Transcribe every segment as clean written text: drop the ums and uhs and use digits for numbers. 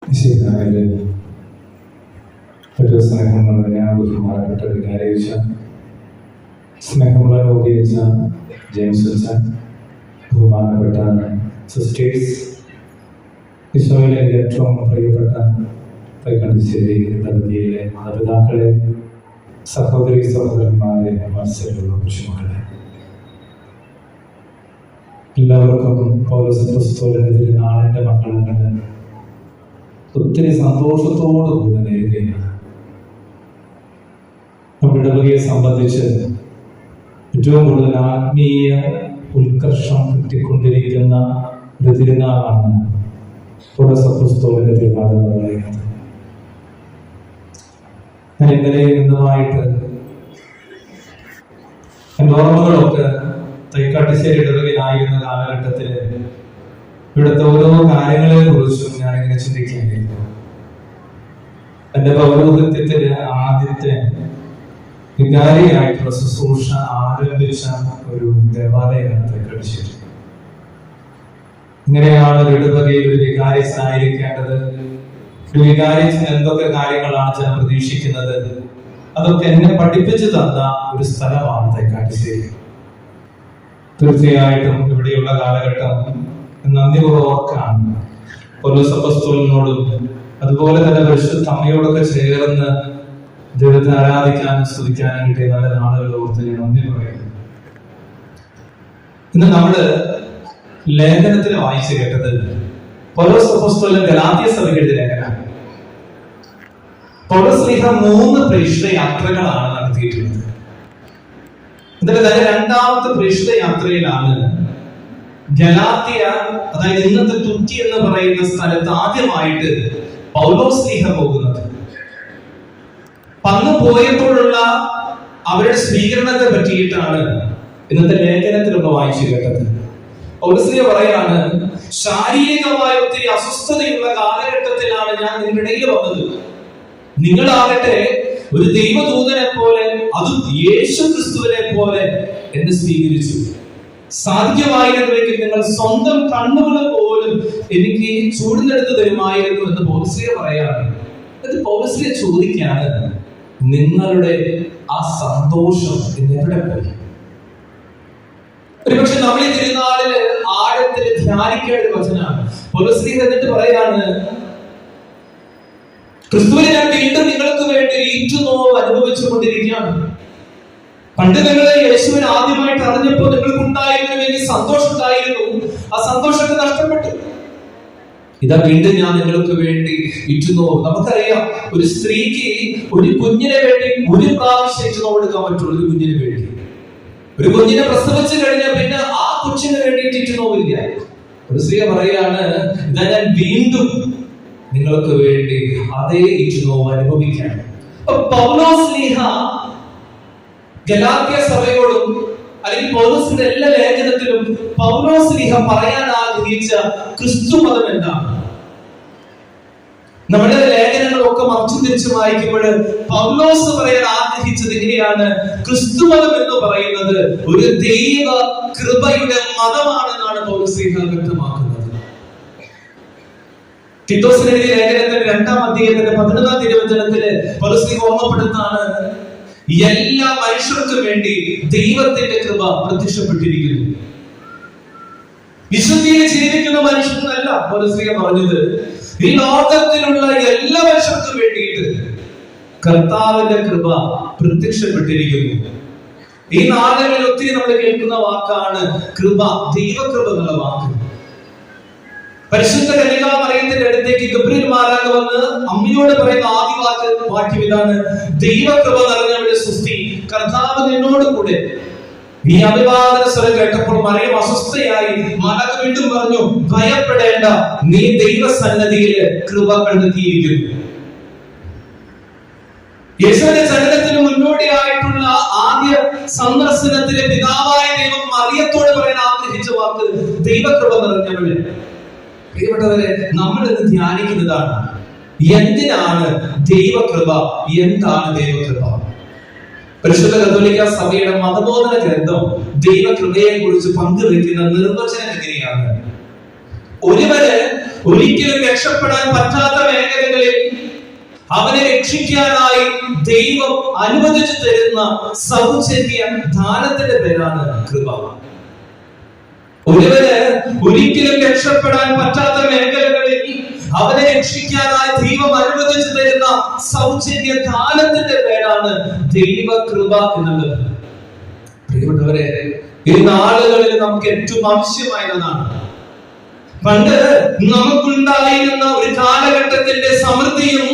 ഒരു സ്നേഹമുള്ള ബഹുമാനപ്പെട്ട വികാരിച്ച സ്നേഹമുള്ള ലോകിയച്ച ജെയിംസ് അച്ഛൻ, ബഹുമാനപ്പെട്ട സിസ്റ്റേഴ്സ്, ഈശോയിലെ ഏറ്റവും പ്രിയപ്പെട്ട തൈക്കണ്ടിശ്ശേരി തലതിയിലെ മാതാപിതാക്കളെ, സഹോദരി സഹോദരന്മാരെ, മത്സരമുള്ള പുരുഷന്മാരെ, എല്ലാവർക്കും പൗരസ്തോലിനെതിരെ നാളിൻ്റെ മക്കളെ ഒത്തിരി സന്തോഷത്തോടു കൂടെ നേരുകയാണ്. നമ്മുടെ ഇടവകയെ സംബന്ധിച്ച് ഏറ്റവും കൂടുതൽ ആത്മീയ ഉത്കർഷം കിട്ടിക്കൊണ്ടിരിക്കുന്ന ഒരു തിരുനാളാണ് പൗരസ്തോലിന്റെ തിരുനാൾ എന്ന് പറയുന്നത്. ഞാൻ ഇന്നലെയും ഇന്നുമായിട്ട് എൻ്റെ ഓർമ്മകളൊക്കെ തൈക്കാട്ടുശ്ശേരി ഇടവകയിലായിരുന്ന കാലഘട്ടത്തിൽ ഇവിടുത്തെ ഓരോ കാര്യങ്ങളെ കുറിച്ചും ഞാനിങ്ങനെ ചിന്തിക്കുകയായിരുന്നു. എൻ്റെ പൗരോഹിത്യത്തില് ആദ്യത്തെ വികാരിയായിട്ടുള്ള ശുശ്രൂഷ ആരംഭിച്ച ഒരു ദേവാലയമാണ് തൈക്കാട്ടുശ്ശേരി. ഇങ്ങനെയാണ് ഒരു ഇടവകയിൽ ഒരു വികാരിച്ചനായിരിക്കേണ്ടത്. ഒരു വികാരിച്ചൻ എന്തൊക്കെ കാര്യങ്ങളാണ് ഞാൻ പ്രതീക്ഷിക്കുന്നത്, അതൊക്കെ എന്നെ പഠിപ്പിച്ചു തന്ന ഒരു സ്ഥലമാണ് തൈക്കാട്ടുശ്ശേരി. തീർച്ചയായിട്ടും ഇവിടെയുള്ള കാലഘട്ടം നന്ദിപൂർവ്വം ഓർക്കാണ്. പൗലോസ് അപ്പോസ്തലനോടും അതുപോലെ തന്നെ പരിശുദ്ധ അമ്മയോടൊക്കെ ചേർന്ന് ദൈവത്തെ ആരാധിക്കാനും സ്തുതിക്കാനും കിട്ടിയ നല്ല നാളുകൾ ഓർത്ത് ഞാൻ നന്ദി പറയുന്നു. ഇന്ന് നമ്മള് ലേഖനത്തിൽ വായിച്ചു കേട്ടത് പൗലോസ് അപ്പോസ്തലൻ ഗലാത്യ സഭയ്ക്ക് എഴുതിയ ലേഖനമാണ്. പൗലോസ് സ്ലീഹ 3 പ്രേക്ഷിത യാത്രകളാണ് നടത്തിയിട്ടുള്ളത്. എന്നിട്ട് തന്റെ രണ്ടാമത്തെ പ്രേക്ഷിത യാത്രയിലാണ് ഗലാത്യ, അതായത് ഇന്നത്തെ തുർക്കി എന്ന് പറയുന്ന സ്ഥലത്ത് ആദ്യമായിട്ട് പൗലോസ് സ്ലീഹ പോകുന്നത്. അന്ന് പോയപ്പോഴുള്ള അവരുടെ സ്വീകരണത്തെ പറ്റിയിട്ടാണ് ഇന്നത്തെ ലേഖനത്തിലൊക്കെ വായിച്ചു കേട്ടത്. പൗലോസ് സ്ലീഹ പറയാണ്, ശാരീരികമായ ഒത്തിരി അസ്വസ്ഥതയുള്ള കാലഘട്ടത്തിലാണ് ഞാൻ നിങ്ങളുടെ ഇടയിൽ വന്നത്. നിങ്ങളാകട്ടെ ഒരു ദൈവദൂതനെ പോലെ, അതും യേശു ക്രിസ്തുവിനെ പോലെ എന്നെ സ്വീകരിച്ചു. സാധ്യമായിരുന്നുവെങ്കിൽ നിങ്ങൾ സ്വന്തം കണ്ണുകൾ പോലും എനിക്ക് ചൂടുന്നെടുത്ത് തരുമായിരുന്നു എന്ന് പൗലോസ് പറയാണ്. അത് പൗലോസ് ചോദിക്കാണ്, നിങ്ങളുടെ ആ സന്തോഷം ഇന്നെവിടെ പോയി? ഒരുപക്ഷെ നമ്മൾ ഈ തിരുനാളില് ആഴത്തിൽ ധ്യാനിക്കേണ്ട ഒരു വചനമാണ്. പൗലോസ് എന്നിട്ട് പറയാണ്, ക്രിസ്തുവിനെ ഞാൻ വീണ്ടും നിങ്ങൾക്ക് വേണ്ടി ഈറ്റുനോവ് അനുഭവിച്ചു കൊണ്ടിരിക്കുകയാണ്. പണ്ട് നിങ്ങൾ യേശുവിനെ ആദ്യമായിട്ട് അറിഞ്ഞപ്പോൾ നിങ്ങൾക്ക് ഉണ്ടായിരുന്നുവെങ്കിൽ സന്തോഷം ഉണ്ടായിരുന്നു, ആ സന്തോഷമൊക്കെ നഷ്ടപ്പെട്ടു. ഇതാ വീണ്ടും ഞാൻ നിങ്ങൾക്ക് വേണ്ടി ഈറ്റുനോവ്. നമുക്കറിയാം, ഒരു സ്ത്രീക്ക് ഒരു കുഞ്ഞിനെ വേണ്ടി ഒരു പ്രാവശ്യം ഈറ്റുനോവ് എടുക്കാൻ പറ്റുള്ളൂ. ഒരു കുഞ്ഞിന് വേണ്ടി, ഒരു കുഞ്ഞിനെ പ്രസവിച്ചു കഴിഞ്ഞാൽ പിന്നെ ആ കൊച്ചിന് വേണ്ടിയിട്ട് ഈറ്റുനോവില്ല. ഒരു സ്ത്രീ പറയാണ്, ഇതാ ഞാൻ വീണ്ടും നിങ്ങൾക്ക് വേണ്ടി അതേ ഈറ്റുനോവ് അനുഭവിക്കാൻ. പൗലോസ് സ്ലീഹ ഗലാത്യ സഭയോടും അല്ലെങ്കിൽ പൗലോസിന്റെ എല്ലാ ലേഖനത്തിലും പൗലോസ് സ്ലീഹ പറയാൻ ആഗ്രഹിച്ച ക്രിസ്തു മതം എന്താണ്? നമ്മുടെ ലേഖനങ്ങളൊക്കെ മറിച്ചും തിരിച്ചു വായിക്കുമ്പോൾ പൗലോസ് പറയാൻ ആഗ്രഹിച്ചത് ഇങ്ങനെയാണ്, ക്രിസ്തു മതം എന്ന് പറയുന്നത് ഒരു ദൈവ കൃപയുടെ മതമാണെന്നാണ് പൗലോസ് സ്ലീഹ വ്യക്തമാക്കുന്നത്. തീത്തോസിന് എഴുതിയ ലേഖനത്തിന്റെ 2-ാം അധ്യായത്തിന്റെ 11-ാം തിരുവചനത്തില് പൗലോസ് സ്ലീഹ ഓർമ്മപ്പെടുത്താണ്, എല്ലാ മനുഷ്യർക്കും വേണ്ടി ദൈവത്തിന്റെ കൃപ പ്രത്യക്ഷപ്പെട്ടിരിക്കുന്നു. വിശുദ്ധിയിൽ ജീവിക്കുന്ന മനുഷ്യർക്കല്ല പൗലോസ് സ്ലീഹ പറഞ്ഞത്, ഈ ലോകത്തിലുള്ള എല്ലാ മനുഷ്യർക്കും വേണ്ടിയിട്ട് കർത്താവിന്റെ കൃപ പ്രത്യക്ഷപ്പെട്ടിരിക്കുന്നു. ഈ നാളുകളിൽ ഒത്തിരി നമ്മൾ കേൾക്കുന്ന വാക്കാണ് കൃപ, ദൈവകൃപ എന്നുള്ള വാക്ക്. പരിശുദ്ധ കന്യകാമറിയത്തിന്റെ അടുത്തേക്ക് ഗബ്രിയേൽ മാലാഖ വന്ന് അമ്മയോട് പറയുന്ന ആദ്യ വാക്യം ഇതാണ്, ദൈവകൃപ നിറഞ്ഞവളുടെ സ്തുതി, കർത്താവ് നിന്നോട് കൂടെ. ഈ അഭിവാദന സ്വരം കേട്ടപ്പോൾ മറിയം അസ്വസ്ഥയായി. മാലാഖ വീണ്ടും പറഞ്ഞു, ഭയപ്പെടേണ്ട, നീ ദൈവസന്നിധിയില് കൃപ കണ്ടെത്തിയിരിക്കുന്നു. യേശുവിന്റെ ജനനത്തിന് മുന്നോടിയായിട്ടുള്ള ആദ്യ സന്ദർശനത്തിലെ പിതാവായ ദൈവം മറിയത്തോട് പറയാൻ ആഗ്രഹിച്ച വാക്ക് ദൈവകൃപ നിറഞ്ഞവളെ. പ്രിയപ്പെട്ടവരെ, നമ്മൾ ഇത് ധ്യാനിക്കുന്നതാണ്, എന്തിനാണ് ദൈവകൃപ, എന്താണ് ദൈവകൃപ? പരിശുദ്ധ കത്തോലിക്ക സഭയുടെ മതബോധന ഗ്രന്ഥം ദൈവകൃപയെ കുറിച്ച് പങ്കുവെക്കുന്ന നിർവചനം എങ്ങനെയാണ്? ഒരുവന് ഒരിക്കലും രക്ഷപ്പെടാൻ പറ്റാത്ത വേദന അവനെ രക്ഷിക്കാനായി ദൈവം അനുവദിച്ചു തരുന്ന സൗജന്യ ദാനത്തിന്റെ പേരാണ് കൃപ. ഒരുവന് ഒരിക്കലും രക്ഷപ്പെടാൻ പറ്റാത്ത മേഖലകളിൽ അവനെ രക്ഷിക്കാനായി ദൈവം അനുവദിച്ചു തരുന്ന സൗജന്യ ദാനത്തിന്റെ പേരാണ് ദൈവകൃപ എന്നുള്ളത്. പ്രിയപ്പെട്ടവരെ, ഈ നാളുകളിൽ നമുക്ക് ഏറ്റവും ആവശ്യമായതാണ്. പണ്ട് നമുക്കുണ്ടായിരുന്ന ഒരു കാലഘട്ടത്തിന്റെ സമൃദ്ധിയും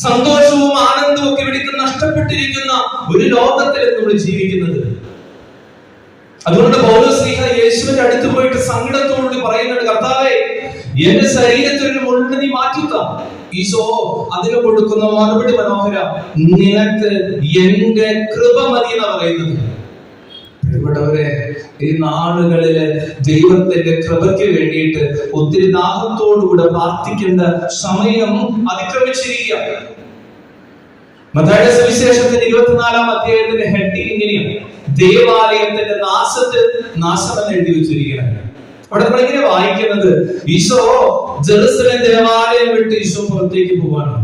സന്തോഷവും ആനന്ദവും ഒക്കെ ഇവിടേക്ക് നഷ്ടപ്പെട്ടിരിക്കുന്ന ഒരു ലോകത്തിലാണ് നമ്മൾ ജീവിക്കുന്നത്. അതുകൊണ്ട് പൗലോസ്ലീഹ യേശുവിന്റെ അടുത്ത് പോയിട്ട് സങ്കടത്തോടുകൂടി പറയുന്നുണ്ട്, കർത്താവേ, എന്റെ ശരീരത്തിൽ ഒരു മുള്ള് നീ മാറ്റുക. ഈശോ അതിന് കൊടുക്കുന്ന മറുപടി മനോഹര, നിനക്ക് എന്റെ കൃപ മതി എന്നാ പറയുന്നത്. പ്രിയപ്പെട്ടവരെ, ഈ നാളുകളില് ദൈവത്തിന്റെ കൃപയ്ക്ക് വേണ്ടിയിട്ട് ഒത്തിരി ദാഹത്തോടുകൂടെ പ്രാർത്ഥിക്കേണ്ട സമയം അതിക്രമിച്ചിരിക്കുക. മത്തായിയുടെ സുവിശേഷത്തിന്റെ 24-ാം അധ്യായത്തിന്റെ ഹെഡിങ് ഇങ്ങനെയാണ്, ദേവാലയത്തിന്റെ നാശമെന്ന് എഴുതി വെച്ചിരിക്കുന്നത്. അവിടെ നമ്മൾ ഇങ്ങനെ വായിക്കുന്നത്, ഈശോ ജെറുസലേം ദേവാലയം വിട്ട് ഈശോ പുറത്തേക്ക് പോവാണ്.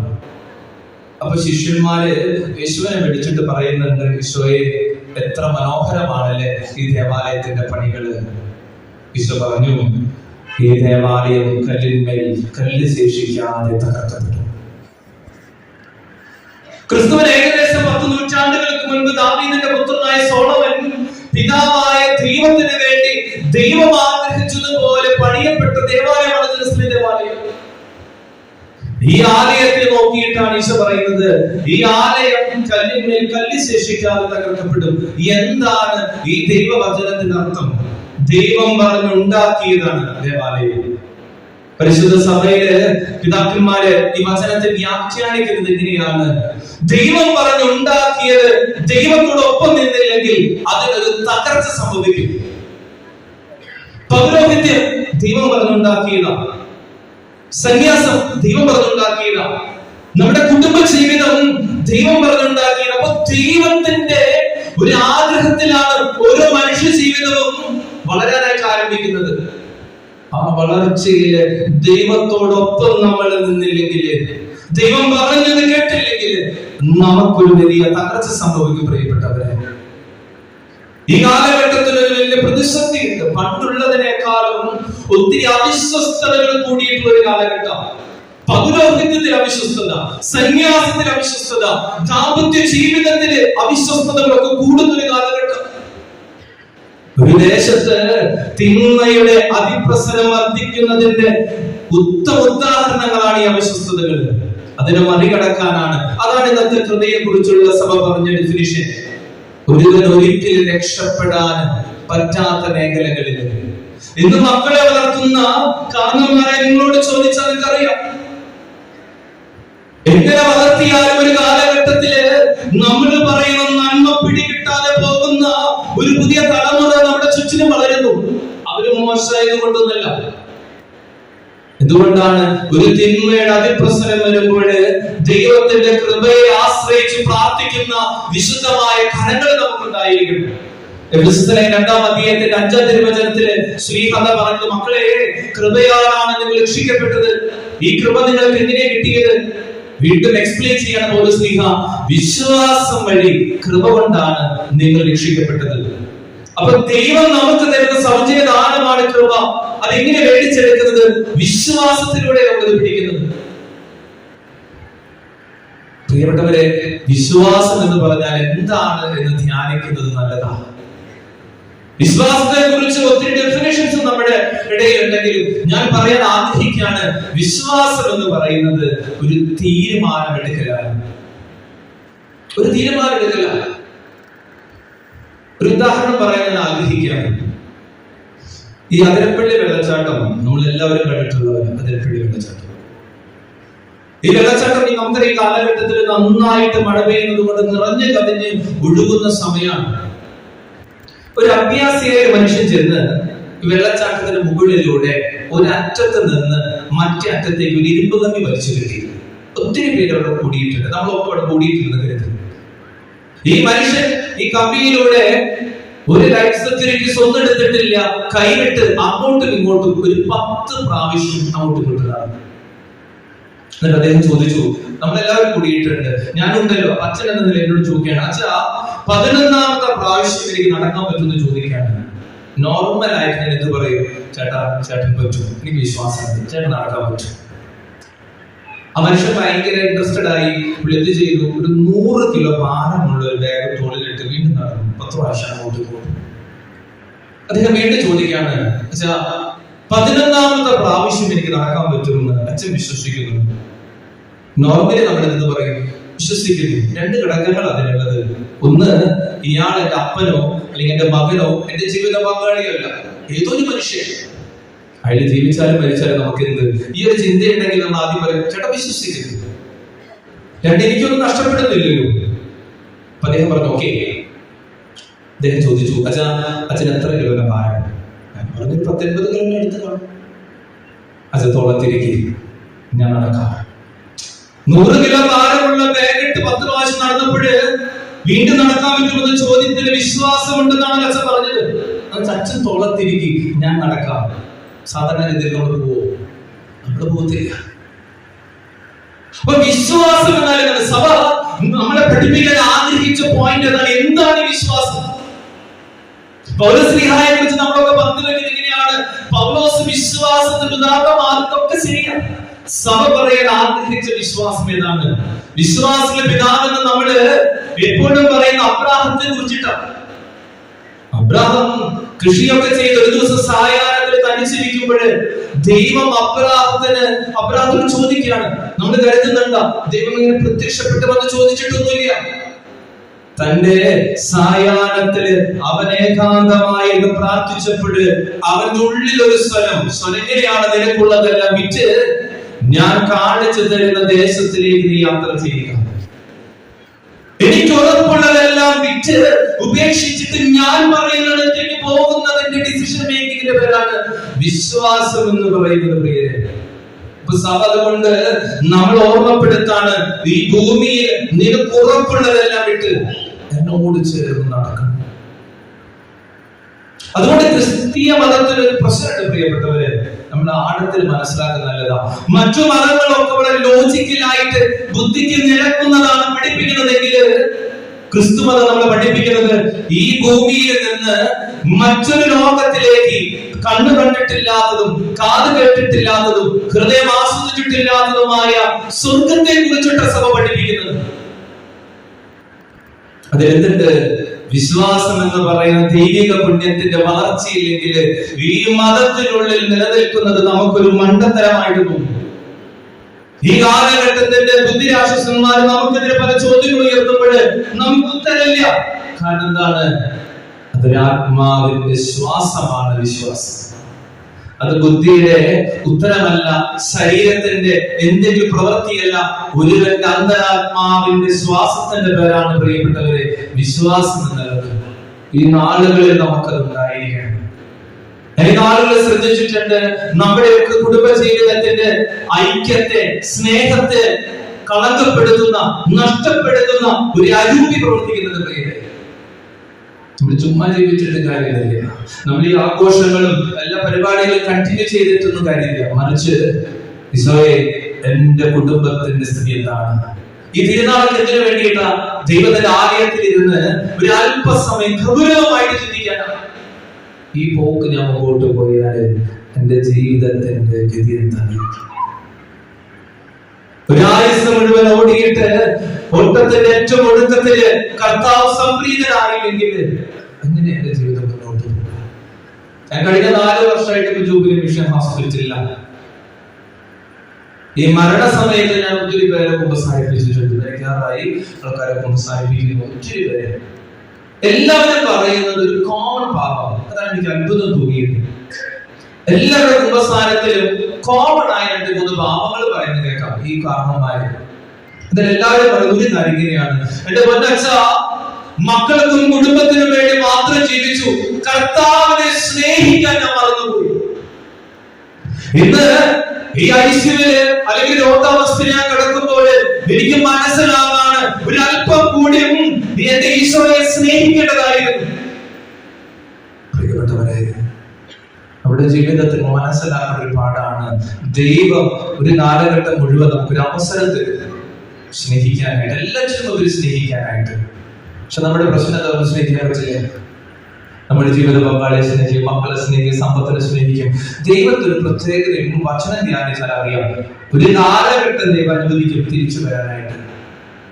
അപ്പൊ ശിഷ്യന്മാര് യേശുവിനെ വിളിച്ചിട്ട് പറയുന്നുണ്ട്, ഈശോയെ, എത്ര മനോഹരമാണല്ലേ ഈ ദേവാലയത്തിന്റെ പണികള്. ഈശോ പറഞ്ഞു, ഈ ദേവാലയം കല്ലിന്മേൽ കല്ല് ശേഷിക്കാതെ തകർക്കപ്പെട്ടു. ക്രിസ്തുവിന് ഏകദേശം 10 നൂറ്റാണ്ടുകൾക്ക് മുൻപ് ദാവീദിന്റെ പുത്രനായ സോളമൻ പിതാവായ ദൈവത്തിന് വേണ്ടി ദൈവം ആഗ്രഹിച്ചതുപോലെ പണിയപ്പെട്ട ദേവാലയമാണ് ജെറുസലേം ദേവാലയം. ഈ ആലയത്തെ നോക്കിയിട്ടാണ് ഈശോ പറയുന്നത്, ഈ ആലയം കല്ലിന്മേൽ കല്ല് ശേഷിക്കാതെ തകർക്കപ്പെടും. എന്താണ് ഈ ദൈവവചനത്തിന്റെ അർത്ഥം? ദൈവം പറഞ്ഞുണ്ടാക്കിയതാണ് ദേവാലയം. പരിശുദ്ധ സഭയില് പിതാക്കന്മാര് ഈ വചനത്തെ വ്യാഖ്യാനിക്കുന്നത് എങ്ങനെയാണ്? ദൈവം പറഞ്ഞുണ്ടാക്കിയത് ദൈവത്തോടൊപ്പം നിന്നില്ലെങ്കിൽ അതിനൊരു തകർച്ച സംഭവിക്കും. പൗരോഹിത്യം ദൈവം പറഞ്ഞുണ്ടാക്കിയതാണ്. സന്യാസം ദൈവം പറഞ്ഞുണ്ടാക്കിയതാണ്. നമ്മുടെ കുടുംബ ജീവിതം ദൈവം പറഞ്ഞുണ്ടാക്കിയത്. അപ്പൊ ദൈവത്തിന്റെ ഒരു ആഗ്രഹത്തിലാണ് ഓരോ മനുഷ്യ ജീവിതവും വളരാനായിട്ട് ആരംഭിക്കുന്നത്. ആ വളർച്ചയില് ദൈവത്തോടൊപ്പം നമ്മൾ നിന്നില്ലെങ്കിൽ, ദൈവം പറഞ്ഞത് കേട്ടില്ലെങ്കിൽ നമുക്കൊരു വലിയ തകർച്ച സംഭവിക്കും. പ്രിയപ്പെട്ടവരെ, ഈ കാലഘട്ടത്തിൽ ഒരു വലിയ പ്രതിസന്ധിയുണ്ട്. പണ്ടുള്ളതിനേക്കാളും ഒത്തിരി അവിശ്വസ്തതകൾ കൂടിയിട്ടുള്ള ഒരു കാലഘട്ടം. പൗരോഹിത്യത്തിൽ അവിശ്വസ്തത, സന്യാസത്തിൽ അവിശ്വസ്തത, ദാമ്പത്യ ജീവിതത്തില് അവിശ്വസ്തതകളൊക്കെ കൂടുന്ന ഒരു കാലഘട്ടം. ഒരു ദേശത്ത് തിന്മയുടെ അതിപ്രസരം വർദ്ധിക്കുന്നതിന്റെ ഉത്തമ ഉദാഹരണങ്ങളാണ് ഈ അവിശ്വസ്തതകൾ. അതിനെ മറികടക്കാനാണ്, അതാണ് ഇന്നത്തെ കൃപയെ കുറിച്ചുള്ള സഭ പറഞ്ഞ ഡെഫിനിഷൻ. ഒരുവൻ ഒരിക്കലും രക്ഷപ്പെടാൻ പറ്റാത്ത മേഖലകളിൽ ഇന്ന് മക്കളെ വളർത്തുന്ന കാരണന്മാരെ നിങ്ങളോട് ചോദിച്ചാൽ നിങ്ങൾക്കറിയാം, എങ്ങനെ വളർത്തിയാലും ഒരു കാലഘട്ടത്തില് നമ്മൾ പറയുന്ന നന്മ പിടികിട്ടാതെ പോകുന്ന ഒരു പുതിയ തലമുറ നമ്മുടെ ചുറ്റിനും വളരുന്നു. അവര് മോശമായത് കൊണ്ടൊന്നല്ല. എന്തുകൊണ്ടാണ്? ഒരു തിന്മയുടെ അതിപ്രസരം വരുമ്പോൾ ദൈവത്തിന്റെ കൃപയെ ആശ്രയിച്ച് പ്രാർത്ഥിക്കുന്ന വിശുദ്ധമായ കരങ്ങൾ നമുക്കുണ്ടായിരിക്കണം. എഫെസ്യരെ 2-ാം അധ്യായത്തിന്റെ 5-ാം തിരുവചനത്തില് ശ്രീഹന്ത പറഞ്ഞത്, മക്കളെ, കൃപയാലാണ് നിങ്ങൾ രക്ഷിക്കപ്പെട്ടത്. ഈ കൃപ നിങ്ങൾക്ക് എങ്ങനെ കിട്ടിയത്? വീണ്ടും എക്സ്പ്ലെയിൻ ചെയ്യണം പൗലോസ്ലീഹ, വിശ്വാസം വഴി കൃപ കൊണ്ടാണ് നിങ്ങൾ രക്ഷിക്കപ്പെട്ടത്. അപ്പൊ ദൈവം നമുക്ക് തരുന്ന സൗജന്യ ദാനമാണ് കൃപ. അതെങ്ങനെ മേടിച്ചെടുക്കുന്നത്? വിശ്വാസത്തിലൂടെ നമ്മൾ പിടിക്കുന്നത്. പ്രിയപ്പെട്ടവരെ, വിശ്വാസം എന്ന് പറഞ്ഞാൽ എന്താണ് എന്ന് ധ്യാനിക്കുന്നത് നല്ലതാണ്. വിശ്വാസത്തെ കുറിച്ച് ഒത്തിരി ഡെഫിനേഷൻസ് നമ്മുടെ ഇടയിലുണ്ടെങ്കിലും ഞാൻ പറയാൻ ആഗ്രഹിക്കുകയാണ്, വിശ്വാസം എന്ന് പറയുന്നത് ഒരു തീരുമാനമെടുക്കലാണ്. ഒരു തീരുമാനമെടുക്കലാണ്. ഒരു ഉദാഹരണം പറയാൻ ഞാൻ ആഗ്രഹിക്കുകയാണ്. ഈ അതിരപ്പള്ളി വെള്ളച്ചാട്ടം നമ്മൾ എല്ലാവരും കണ്ടിട്ടുള്ളവരാണ്. അതിരപ്പള്ളി വെള്ളച്ചാട്ടം, ഈ വെള്ളച്ചാട്ടം നമുക്ക് ഈ കാലഘട്ടത്തിൽ നന്നായിട്ട് മഴ പെയ്യുന്നത് കൊണ്ട് നിറഞ്ഞു കവിഞ്ഞ് ഒഴുകുന്ന സമയമാണ്. ഒരു അഭ്യാസിയായ മനുഷ്യൻ ചെന്ന് വെള്ളച്ചാട്ടത്തിന്റെ മുകളിലൂടെ ഒരറ്റത്ത് നിന്ന് മറ്റേ അറ്റത്തേക്ക് ഒരു ഇരുമ്പ് കമ്പി വലിച്ചു കിട്ടി. ഒത്തിരി പേര് അവിടെ കൂടിയിട്ടുണ്ട്, നമ്മളൊക്കെ അവിടെ കൂടിയിട്ടുണ്ട് കരുതുന്നു. ഈ മനുഷ്യൻ ഈ കമ്പിയിലൂടെ ഒരു ലൈഫ് സെക്യൂരിറ്റീസ് ഒന്നും എടുത്തിട്ടില്ല, കൈവിട്ട് അങ്ങോട്ടും ഇങ്ങോട്ടും ഒരു 10 പ്രാവശ്യം അങ്ങോട്ടും ഇങ്ങോട്ടും. എന്നിട്ട് അദ്ദേഹം ചോദിച്ചു, നമ്മളെല്ലാവരും കൂടിയിട്ടുണ്ട്, ഞാനുണ്ടല്ലോ, അച്ഛൻ എന്ന നില എന്നോട് ചോദിക്കുകയാണ്, അച്ഛാ 11ാമത്തെ പ്രാവശ്യം എനിക്ക് നടക്കാൻ പറ്റുമെന്ന് ചോദിക്കുകയാണ്. നോർമൽ ആയിട്ട് ഞാൻ എന്ത് പറയും? ചേട്ടൻ പറ്റും, എനിക്ക് വിശ്വാസമുണ്ട്, ചേട്ടൻ നടക്കാൻ പറ്റും. ആ മനുഷ്യൻ ഭയങ്കര ഇൻട്രസ്റ്റഡ് ആയി. എന്ത് ചെയ്തു? ഒരു 100 കിലോ ഭാരമുള്ള ഒരു ബാഗ് തോളിലിട്ട് വീണ്ടും നടന്നു. 10 പ്രാവശ്യം അങ്ങോട്ട് പോകും. അദ്ദേഹം വീണ്ടും ചോദിക്കുകയാണ്, അച്ഛാ 11ാമത്തെ പ്രാവശ്യം എനിക്ക് നടക്കാൻ പറ്റുമെന്ന് അച്ഛൻ വിശ്വസിക്കുന്നു? നോർമലി നമ്മൾ എന്ത് പറയും? വിശ്വസിക്കുന്നു. 2 ഘടകങ്ങൾ അതിനുള്ളത്. ഒന്ന്, ഇയാൾ എന്റെ അപ്പനോ അല്ലെങ്കിൽ എന്റെ മകനോ എന്റെ ജീവിത പങ്കാളിയോ അല്ല, ഏതോ ഒരു മനുഷ്യൻ. അയാൾ ജീവിച്ചാലും മരിച്ചാലും നമുക്ക് എന്ത്? ഈ ഒരു ചിന്തയുണ്ടെങ്കിൽ നമ്മൾ ആദ്യം പറയും, ചേട്ടാ വിശ്വസിക്കുന്നു. 2, എനിക്കൊന്നും നഷ്ടപ്പെടുന്നില്ലല്ലോ. അപ്പൊ അദ്ദേഹം പറഞ്ഞു, ഓക്കെ. അദ്ദേഹം ചോദിച്ചു, അച്ഛൻ എത്ര കിലോയുടെ ഭാരം? ഞാൻ പറഞ്ഞു, 19 കിലോയുടെ അടുത്ത് കാണും. അച്ഛൻ തോളത്തിരിക്കും, ഞാൻ നടക്കാം. 100 കിലോ ഭാരമുള്ള ബാഗിട്ട് 10 പ്രാവശ്യം നടന്നപ്പോഴ് വീണ്ടും നടക്കാൻ പറ്റുമെന്ന ചോദ്യത്തിൽ വിശ്വാസമുണ്ടെന്നാണ് അച്ഛൻ പറഞ്ഞത്. അച്ഛൻ തോളത്തിരിക്കും, ഞാൻ നടക്കാം. സാധാരണ രീതിയിൽ നമ്മൾ പോവോ? നമ്മൾ പോകത്തില്ല. അപ്പൊ വിശ്വാസം എന്നാൽ സഭ നമ്മളെ പഠിപ്പിക്കാൻ ആഗ്രഹിച്ച പോയിന്റ് എന്താണ്? എന്താണ് വിശ്വാസം? പൗലോസ്ലീഹായെ കുറിച്ച് നമ്മളൊക്കെ പങ്കുവെക്കുന്നത് എങ്ങനെയാണ്? പൗലോസ് വിശ്വാസത്തിന്റെ ഉദാഹരണമാർക്കൊക്കെ ശരിയാണ്. സഭ പറയാൻ ആഗ്രഹിച്ച വിശ്വാസം ഏതാണ്? വിശ്വാസത്തിലെ പിതാവെന്ന് നമ്മള് എപ്പോഴും പറയുന്ന അബ്രാഹത്തെ കുറിച്ചിട്ടാണ്. അബ്രാഹം കൃഷിയൊക്കെ ചെയ്ത് ഒരു ദിവസം സായാഹ്നത്തിൽ തനിച്ചിരിക്കുമ്പോൾ ദൈവം അബ്രാഹത്തോട് ചോദിക്കുകയാണ്. നമ്മൾ കരുതുന്നുണ്ടാ ദൈവം ഇങ്ങനെ പ്രത്യക്ഷപ്പെട്ട് വന്ന് ചോദിച്ചിട്ടൊന്നുമില്ല. തന്റെ സായാഹ്നത്തില് അവൻ ഏകാന്തമായി പ്രാർത്ഥിച്ചപ്പോൾ അവന്റെ ഉള്ളിൽ ഒരു സ്വരം എങ്ങനെയാണ്? നിനക്കുള്ളതെല്ലാം വിറ്റ് ഞാൻ കാണിച്ചു തരുന്ന ദേശത്തിലേക്ക് നീ യാത്ര ചെയ്യുക. എനിക്ക് ഉറപ്പുള്ളതെല്ലാം വിറ്റ് ഉപേക്ഷിച്ചിട്ട് ഞാൻ പറയുന്നിടത്തേക്ക് പോകുന്നതിന്റെ ഡിസിഷൻ മേക്കിങ്ങിന്റെ പേരാണ് വിശ്വാസം എന്ന് പറയുന്നത്. പ്രിയരെ, അപ്പൊ സഭ അതുകൊണ്ട് നമ്മൾ ഓർമ്മപ്പെടുത്താണ്, ഈ ഭൂമിയിൽ നിനക്ക് ഉറപ്പുള്ളതെല്ലാം വിട്ട് എന്നോട് ചേർന്ന് നടക്കണം. അതുകൊണ്ട് ക്രിസ്തീയ മതത്തിൽ ഒരു പ്രശ്നമുണ്ട് പ്രിയപ്പെട്ടവരെ, നമ്മൾ ആഴത്തിൽ മനസ്സിലാക്കുന്ന നല്ലതാ. മറ്റു മതങ്ങളൊക്കെ വളരെ ലോജിക്കലായിട്ട് ബുദ്ധിക്ക് നിരക്കുന്നതാണ് പഠിപ്പിക്കുന്നതെങ്കിൽ ക്രിസ്തു മതം നമ്മളെ പഠിപ്പിക്കുന്നത് ഈ ഭൂമിയിൽ നിന്ന് മറ്റൊരു ലോകത്തിലേക്ക് കണ്ണു കണ്ടിട്ടില്ലാത്തതും കാത് കേട്ടിട്ടില്ലാത്തതും ഹൃദയം ആസ്വദിച്ചിട്ടില്ലാത്തതുമായ സ്വർഗത്തെ കുറിച്ചിട്ട് സഭ പഠിപ്പിക്കുന്നത്. അതിലെന്തുണ്ട്? വിശ്വാസം എന്ന് പറയുന്ന ദൈവിക പുണ്യത്തിന്റെ വളർച്ചയില്ലെങ്കിൽ ഈ മതത്തിനുള്ളിൽ നിലനിൽക്കുന്നത് നമുക്കൊരു മണ്ടത്തരമായിട്ട് തോന്നും. ഈ കാലഘട്ടത്തിന്റെ ബുദ്ധിരാക്ഷസന്മാർ നമുക്കെതിരെ പല ചോദ്യങ്ങൾ ഉയർത്തുമ്പോൾ നമുക്ക് ഉത്തരമില്ല. കാരണം എന്താണ്? അതൊരാത്മാവിന്റെ ശ്വാസമാണ് വിശ്വാസം. അത് ബുദ്ധിയുടെ ഉത്തരമല്ല, ശരീരത്തിന്റെ എന്തെങ്കിലും പ്രവൃത്തിയല്ല, ഒരുവന്റെ അന്തരാത്മാവിന്റെ ശ്വാസത്തിന്റെ പേരാണ് പ്രിയപ്പെട്ടവരെ വിശ്വാസം എന്നുള്ളത്. ഈ നാളുകളിൽ നമുക്കത് ഉണ്ടായിരിക്കണം. എനിക്ക് ആളുകൾ ശ്രദ്ധിച്ചിട്ടുണ്ട്, നമ്മുടെയൊക്കെ കുടുംബ ജീവിതത്തിന്റെ ഐക്യത്തെ, സ്നേഹത്തെ കളങ്കപ്പെടുത്തുന്ന, നഷ്ടപ്പെടുത്തുന്ന ഒരു അരൂപി പ്രവർത്തിക്കുന്നത് പ്രിയരെ. നമ്മൾ ചുമ്മാ ജീവിച്ചിട്ട് കാര്യമില്ല. നമ്മൾ ഈ ആഘോഷങ്ങളും എല്ലാ പരിപാടികളും കണ്ടിന്യൂ ചെയ്തിട്ടൊന്നും കാര്യമില്ല. മറിച്ച് ഈശോയെ, എന്റെ കുടുംബത്തിന്റെ സ്ഥിതി എന്താണ്? ഈ തിരുനാളിൽ എന്തിനു വേണ്ടിയിട്ടാ? ദൈവത്തിന്റെ ആലയത്തിൽ ഇരുന്ന് ഒരു അല്പസമയം ഗൗരവമായിട്ട് ചിന്തിക്കാനാണ്. ഈ പോക്ക് ഞാൻ മുമ്പോട്ട് പോയാൽ എന്റെ ജീവിതത്തിന്റെ ഗതി എന്താണ്? ഒരായുസ് മുഴുവൻ ഓടിയിട്ട് ഓട്ടത്തിന്റെ ഏറ്റവും ഒടുക്കത്തില് കർത്താവ് സംപ്രീതനായില്ലെങ്കിൽ എങ്ങനെ എന്റെ ജീവിതം മുന്നോട്ട് പോകും? ഞാൻ കഴിഞ്ഞ 4 വർഷമായിട്ട് ജൂബിലി മിഷൻ ഹോസ്പിറ്റലിലാണ്. ഈ മരണസമയത്ത് ഞാൻ ഒത്തിരി പേരെ കുമ്പസാരിപ്പിച്ചിട്ടുണ്ട്. മരിക്കാറായി ആൾക്കാരെ കുമ്പസാരിപ്പിക്കുന്നു ഒത്തിരി പേരെ. എല്ലാവരും പറയുന്നത് ഒരു കോമൺ ഭാവമാണ്. അതാണ് എനിക്ക് അത്ഭുതം തോന്നിയത്. എല്ലാവരുടെ കുമ്പസാരത്തിലും കോമൺ ആയ 2-3 ഭാവങ്ങൾ പറയുന്നത് കേൾക്കാം. ഈ കാരണന്മാര് ഇതിലെല്ലാവരും പറയുന്ന ഒരു കാര്യം ഇങ്ങനെയാണ്: എന്റെ പൊന്നച്ഛ, മക്കൾക്കും കുടുംബത്തിനും വേണ്ടി മാത്രം ജീവിച്ചു, കർത്താവിനെ സ്നേഹിക്കാൻ ഞാൻ മറന്നുപോയി. ഇന്ന് ഈ ഐസിയുവില് അല്ലെങ്കിൽ രോഗാവസ്ഥയിൽ ഞാൻ കിടക്കുമ്പോൾ എനിക്ക് മനസ്സിലാവാണ്, ഒരു അല്പം കൂടിയും എന്റെ ഈശോയെ സ്നേഹിക്കേണ്ടതായിരുന്നു. പ്രിയപ്പെട്ടവരെ, അവിടെ ജീവിതത്തിൽ മനസ്സിലാക്കുന്ന ഒരു പാടാണ് ദൈവം ഒരു കാലഘട്ടം മുഴുവൻ നമുക്കൊരു അവസരം തരുന്നത് സ്നേഹിക്കാനായിട്ട്, എല്ലാത്തിനും ഉപരി സ്നേഹിക്കാനായിട്ട്. പക്ഷെ നമ്മുടെ പ്രശ്നം എന്താ? സ്നേഹിക്കാൻ പറ്റില്ല. നമ്മുടെ ജീവിത പങ്കാളിയെ സ്നേഹിക്കും, മക്കളെ സ്നേഹിക്കും, സമ്പത്തിനെ സ്നേഹിക്കും. ദൈവത്തിന് പ്രത്യേകതയും വചനം ധ്യാനിച്ചാൽ അറിയാം, ഒരു കാലഘട്ടം ദൈവം അനുവദിക്കും തിരിച്ചു വരാനായിട്ട്.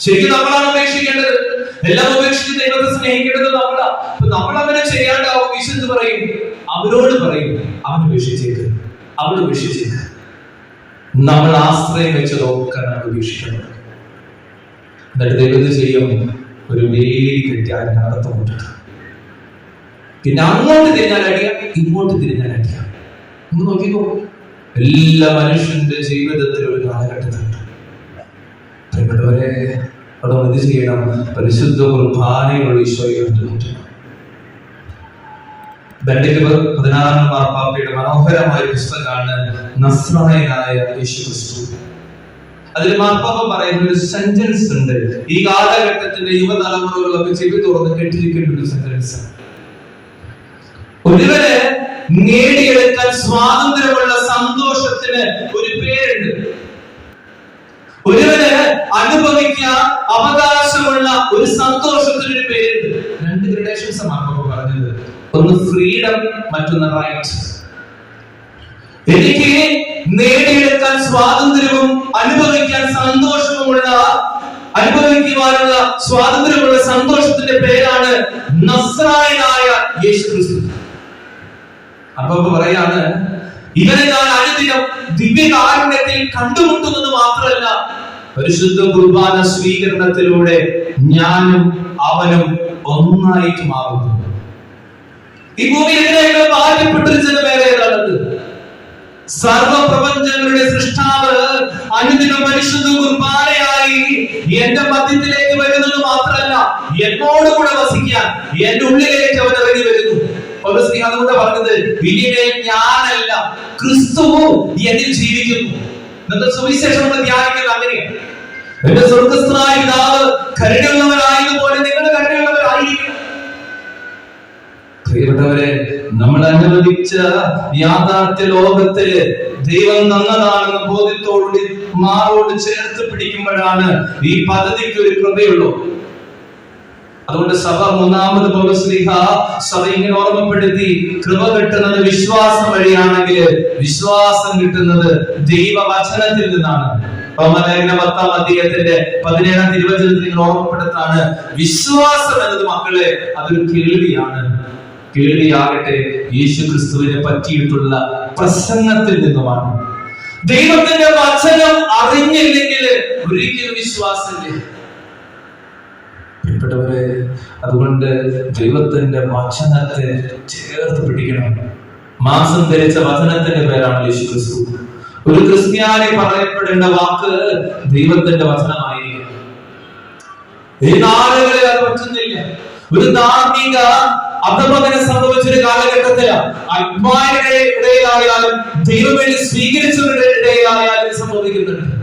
ശരിക്കും നമ്മളാണ് ഉപേക്ഷിക്കേണ്ടത്. എല്ലാം ഉപേക്ഷിച്ച് ദൈവത്തെ സ്നേഹിക്കേണ്ടത് നമ്മളാ. അപ്പൊ നമ്മൾ അങ്ങനെ ചെയ്യാണ്ടാവും. വിശുദ്ധ പറയും, അവരോട് പറയും, അവൻ ഉപേക്ഷിച്ചേക്ക്, അവൾ ഉപേക്ഷിച്ചേക്ക്. നമ്മൾ ആശ്രയം വെച്ചതൊക്കെ നമ്മൾ ഉപേക്ഷിക്കണം. എന്നിട്ട് ദൈവത്തെ ചെയ്യും, ഒരു വേലി കെട്ടി അതിന്റെ അകത്ത് കൊണ്ടിട്ട്, പിന്നെ അങ്ങോട്ട് തിരിഞ്ഞാൽ അടിയാം, ഇങ്ങോട്ട് തിരിഞ്ഞാൽ അടിയാം. ഒന്ന് നോക്കിക്കോ, എല്ലാ മനുഷ്യന്റെ ജീവിതത്തിൽ ഒരു കാലഘട്ടത്തിലുണ്ട്. പ്രിയപ്പെട്ടവരെ, അവിടെ എന്ത് ചെയ്യണം? പരിശുദ്ധ കുർബാനയുള്ള ഈശോയെ കണ്ടുമുട്ടണം. ബെനഡിക്ട് 16 മാർപ്പാപ്പയുടെ മനോഹരമായ പുസ്തകമാണ് നസ്രായനായ യേശുക്രിസ്തു. അതിൽ മാർപ്പാപ്പ പറയുന്ന ഒരു സെന്റൻസ് ഉണ്ട്. ഈ കാലഘട്ടത്തിന്റെ യുവതലമുറകളൊക്കെ ചെവി തുറന്ന് കേട്ടിരിക്കേണ്ട ഒരു സെന്റൻസ്. ഒരുവന് നേടിയെടുക്കാൻ സ്വാതന്ത്ര്യമുള്ള സന്തോഷത്തിന് ഒരു പേരുണ്ട്. ഒരുവന് അനുഭവിക്കാൻ അവകാശമുള്ള ഒരു സന്തോഷത്തിന് ഒരു പേരുണ്ട്. 2 ഗ്രഡേഷൻസ് മാർപ്പാപ്പ പറഞ്ഞത്. ഒന്ന് ഫ്രീഡം, മറ്റൊന്ന് റൈറ്റ്. എനിക്ക് നേടിയെടുക്കാൻ സ്വാതന്ത്ര്യവും അനുഭവിക്കാൻ സന്തോഷവുമുള്ള, അനുഭവിക്കുവാനുള്ള സ്വാതന്ത്ര്യമുള്ള സന്തോഷത്തിന്റെ പേരാണ് നസ്രായനായ യേശുക്രിസ്തു. അപ്പൊ പറയാണ്, ഇവനെ ഞാൻ അനുദിനം ദിവ്യകാരുണ്യത്തിൽ കണ്ടുമുട്ടുന്നത് മാത്രമല്ല, പരിശുദ്ധ കുർബാന സ്വീകരണത്തിലൂടെ ഞാനും അവനും ഒന്നായിട്ട് മാറുന്നു. ഈ ഭൂമിയിൽ എങ്ങനെയൊക്കെ ഭാഗ്യപ്പെട്ടൊരു ജനമേറെ ഏതാണത്? സർവപ്രപഞ്ചങ്ങളുടെ സൃഷ്ടാവ് അനുദിനം പരിശുദ്ധ കുർബാനയായി എന്റെ മധ്യത്തിലേക്ക് വരുന്നത് മാത്രമല്ല, എന്നോടുകൂടെ വസിക്കാൻ എന്റെ ഉള്ളിലേക്ക് അവൻ ഇറങ്ങി വരുന്നു. അതുകൊണ്ട് പറഞ്ഞത്, ഇനിമേ ഞാനല്ല, ക്രിസ്തു എന്നിൽ ജീവിക്കുന്നു. ഇന്നത്തെ സുവിശേഷം നമ്മൾ ധ്യാനിക്കുന്നത് അങ്ങനെയാണ്. എന്റെ സ്വർഗ്ഗസ്ഥനായ പിതാവ് കരുണയുള്ളവരായതുപോലെ നിങ്ങളുടെ കരുണയുള്ളവരായിരിക്കും. പ്രിയപ്പെട്ടവരെ, നമ്മൾ അനുവദിച്ച യാഥാർത്ഥ്യ ലോകത്തില് ദൈവം നന്നതാണെന്ന ബോധ്യത്തോടുകൂടി മാറോട് ചേർത്ത് പിടിക്കുമ്പോഴാണ് ഈ പദ്ധതിക്ക് ഒരു കൃപയുള്ളൂ. അതുകൊണ്ട് സഭ 3-ാമത് പൗലോസ്ലീഹ സഭ ഇങ്ങനെ ഓർമ്മപ്പെടുത്തി, കൃപ കിട്ടുന്നത് വിശ്വാസം വഴിയാണെങ്കിൽ വിശ്വാസം കിട്ടുന്നത് ദൈവവചനത്തിൽ നിന്നാണ്. റോമലേഖനം 10-ാം അധ്യായത്തിന്റെ 17-ാം തിരുവചനത്തിൽ നിങ്ങൾ ഓർമ്മപ്പെടുത്താണ്, വിശ്വാസം എന്നത് മക്കളെ അതൊരു കേൾവിയാണ്. കേൾവിയാകട്ടെ യേശുക്രിസ്തുവിനെ പറ്റിയിട്ടുള്ള പ്രസംഗത്തിൽ നിന്നുമാണ്. ദൈവത്തിന്റെ വചനം അറിഞ്ഞില്ലെങ്കിൽ ഒരിക്കലും വിശ്വാസമില്ല. പ്രിയപ്പെട്ടവരെ, അതുകൊണ്ട് ദൈവത്തിന്റെ വചനത്തെ ചേർത്ത് പിടിക്കണം. മാംസം ധരിച്ച വചനത്തിന്റെ പേരാണ് യേശുക്രിസ്തു. ഒരു ക്രിസ്ത്യാനി പറയപ്പെടേണ്ട വാക്ക് ദൈവത്തിന്റെ വചനമായിരിക്കും. ഈ നാളുകളിൽ അത് പറ്റുന്നില്ല. ഒരു ധാർമ്മിക അധപതനം സംഭവിച്ചൊരു കാലഘട്ടത്തില് ആത്മാരുടെ ഇടയിലായാലും ദൈവവേണ്ടി സ്വീകരിച്ചവരുടെ ഇടയിലായാലും സംഭവിക്കുന്നുണ്ട്.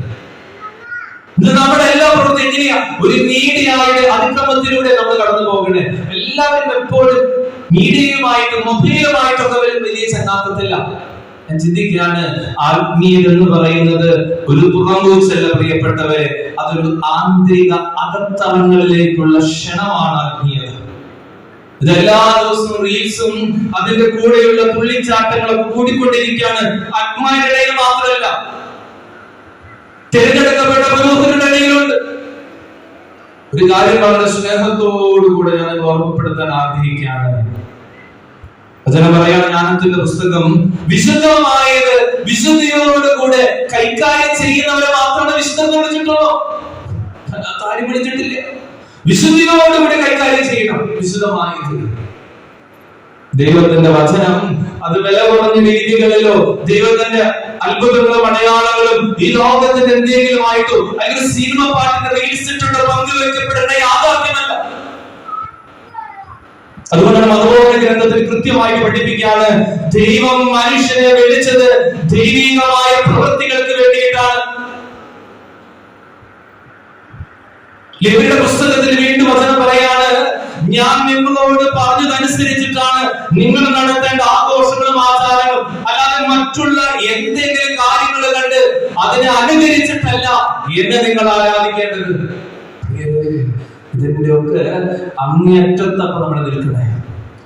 ഇത് നമ്മുടെ എല്ലാ പ്രവൃത്തി എങ്ങനെയാ? ഒരു മീഡിയയുടെ അതിക്രമത്തിലൂടെ നമ്മൾ കടന്നു പോകണേ. എല്ലാവരും എപ്പോഴും മീഡിയയുമായിട്ടും മൊബൈലുമായിട്ടൊക്കെ വലിയ ചങ്ങാത്തത്തില്ല. ഞാൻ ചിന്തിക്കുകയാണ്, ആത്മീയത എന്ന് പറയുന്നത് ഒരു പുറംകൂച്ചല്ല പ്രിയപ്പെട്ടവരെ, അതൊരു ആന്തരിക അകത്തളങ്ങളിലേക്കുള്ള ക്ഷണമാണ് ആത്മീയത. ഇതെല്ലാ ദിവസവും റീൽസും അതിന്റെ കൂടെയുള്ള തുള്ളിച്ചാട്ടങ്ങളൊക്കെ കൂടിക്കൊണ്ടിരിക്കുകയാണ്. ആത്മാരുടെ ഇടയിൽ മാത്രമല്ല, തിരഞ്ഞെടുക്കപ്പെട്ട പുരോഹിതരുടെ ഇടയിലുണ്ട്. ഒരു കാര്യം വളരെ സ്നേഹത്തോടുകൂടെ ഞാൻ ഓർമ്മപ്പെടുത്താൻ ആഗ്രഹിക്കുകയാണ്. വചനം പറയാണ്, ജ്ഞാനത്തിന്റെ പുസ്തകം, വിശുദ്ധമായത് വിശുദ്ധിയോടുകൂടെ കൈകാര്യം ചെയ്യുന്നവരെ മാത്രമാണ് വിശുദ്ധം വിളിച്ചിട്ടുള്ളൂ. കാര്യം വിളിച്ചിട്ടില്ല. വിശുദ്ധിയോടുകൂടി കൈകാര്യം ചെയ്യണം. വിശുദ്ധമായത് ദൈവത്തിന്റെ വചനം അത് വില കുറഞ്ഞ രീതികളിലോ ദൈവത്തിന്റെ അത്ഭുതങ്ങളും അടയാളങ്ങളും ഈ ലോകത്തിന്റെ എന്തെങ്കിലും ആയിട്ടോ അല്ലെങ്കിൽ സിനിമ പാട്ടിന്റെ റീൽസ് ഇട്ടുള്ള പങ്കുവെക്കപ്പെടേണ്ട യാഥാർത്ഥ്യമല്ല. അതുകൊണ്ടാണ് മതബോധന ഗ്രന്ഥത്തിൽ കൃത്യമായി പഠിപ്പിക്കുകയാണ്, ദൈവം മനുഷ്യനെ വിളിച്ചത് ദൈവികമായ പ്രവൃത്തികൾക്ക് വേണ്ടിയിട്ടാണ്. ലേവ്യരുടെ പുസ്തകത്തിൽ വീണ്ടും വചനം പറയാണ്, ഞാൻ നിങ്ങളോട് പറഞ്ഞതനുസരിച്ചിട്ടാണ് നിങ്ങൾ നടത്തേണ്ട ആഘോഷങ്ങളും ആചാരങ്ങളും, അല്ലാതെ മറ്റുള്ള എന്തെങ്കിലും കാര്യം അതിനെ അനുകരിച്ചിട്ടല്ല എന്നെ നിങ്ങൾ ആരാധിക്കേണ്ടത്. ഇതിന്റെ ഒക്കെ അങ്ങേറ്റത്തപ്പം നമ്മൾ നിൽക്കണേ.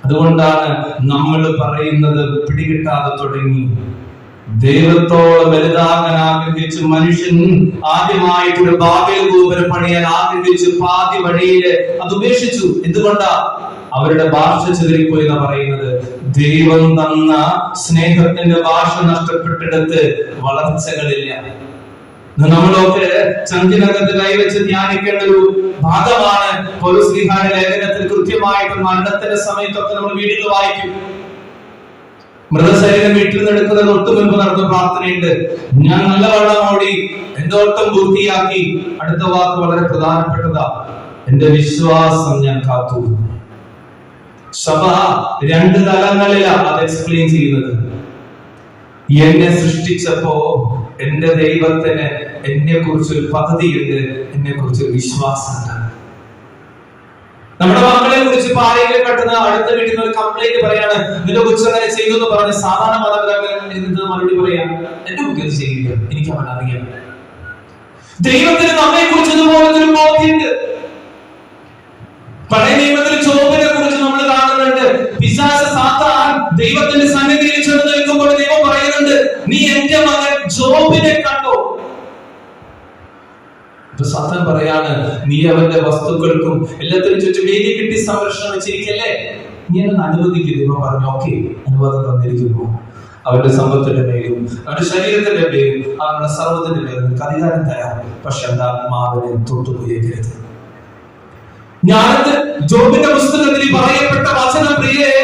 അതുകൊണ്ടാണ് നമ്മൾ പറയുന്നത് പിടികിട്ടാതെ തുടങ്ങി. ദൈവത്തോളം വലുതാകാൻ ആഗ്രഹിച്ച് മനുഷ്യൻ ആദ്യമായിട്ടൊരു ബാബേൽ ഗോപുരം പണിയാൻ ആഗ്രഹിച്ച് പാതി വഴിയില് അത് ഉപേക്ഷിച്ചു. എന്തുകൊണ്ടാ? അവരുടെ ഭാഷ ചെതറിപ്പോയി എന്നാ പറയുന്നത്. ദൈവം തന്ന സ്നേഹത്തിന്റെ ഭാഷ നഷ്ടപ്പെട്ടിടത്ത് വളർച്ചകളില്ല. നമ്മളൊക്കെ ചങ്കിനകത്ത് കൈവച്ച് ധ്യാനിക്കേണ്ട ഒരു ഭാഗമാണ് പൗലോസ്ലീഹായുടെ ലേഖനത്തിൽ. കൃത്യമായിട്ട് മരണത്തിന്റെ സമയത്തൊക്കെ നമ്മൾ വീടുകൾ വായിക്കും. മൃതശരീരം വീട്ടിൽ നിന്ന് എടുക്കുന്നത് തൊട്ട് മുൻപ് നടന്ന പ്രാർത്ഥനയുണ്ട്. ഞാൻ നല്ലവണ്ണം ഓടി എന്റെ ഓട്ടം പൂർത്തിയാക്കി. അടുത്ത വാക്ക് വളരെ പ്രധാനപ്പെട്ടതാ, എന്റെ വിശ്വാസം ഞാൻ കാത്തു. സഭ രണ്ട് തലങ്ങളിലാണ് അത് എക്സ്പ്ലെയിൻ ചെയ്യുന്നത്. എന്നെ സൃഷ്ടിച്ചപ്പോ എന്റെ ദൈവത്തിന് എന്നെ കുറിച്ചൊരു പദ്ധതിയുണ്ട്, എന്നെ കുറിച്ചൊരു വിശ്വാസമുണ്ട്. നമ്മുടെ മക്കളെ കുറിച്ച് ആരെങ്കിലും കട്ടുന്ന അടുത്ത വീട്ടിൽ നിന്ന് ഒരു കംപ്ലൈന്റ് പറയാണ്, നിന്റെ കൊച്ചങ്ങനെ ചെയ്തു എന്ന് പറഞ്ഞ് സാധാരണ മാതാപിതാക്കൾ മറുപടി പറയാം, എന്റെ കുട്ടി അത് ചെയ്യില്ല, എനിക്ക് അവൻ അറിയാം. ദൈവത്തിന് നമ്മെ കുറിച്ച് ഇതുപോലത്തെ ഒരു ബോധ്യമുണ്ട്. പഴയ നിയമത്തിൽ ജോബിനെ കുറിച്ച് നമ്മൾ കാണുന്നുണ്ട്. പിശാച് സാത്താൻ ദൈവത്തിന്റെ സന്നിധിയിൽ ചെന്ന് നിൽക്കുമ്പോൾ ദൈവം പറയുന്നുണ്ട്, നീ എന്റെ മകൻ ജോബിനെ കണ്ടോ? സാത്താൻ പറയാണ്, നീ അവന്റെ വസ്തുക്കൾക്കും എല്ലാത്തിനും ചുറ്റും വേദി കിട്ടി സംരക്ഷണം വെച്ചിരിക്കല്ലേ, നീ എന്നെ അനുവദിക്കും. ദൈവം പറഞ്ഞു, ഓക്കെ, അനുവാദം തന്നിരിക്കുന്നു. അവന്റെ സമ്പത്തിന്റെ പേരും അവന്റെ ശരീരത്തിന്റെ പേരും അവരുടെ സർവ്വത്തിന്റെ പേരും നിനക്ക് അധികാരം തരാം. പക്ഷെ എന്റെ ആത്മാവിനെ തൊട്ടുപോയേക്കരുത്. ജ്ഞാനത്തിൽ ജോബിന്റെ പുസ്തകത്തിൽ പറയപ്പെട്ട വചനം പ്രിയേ,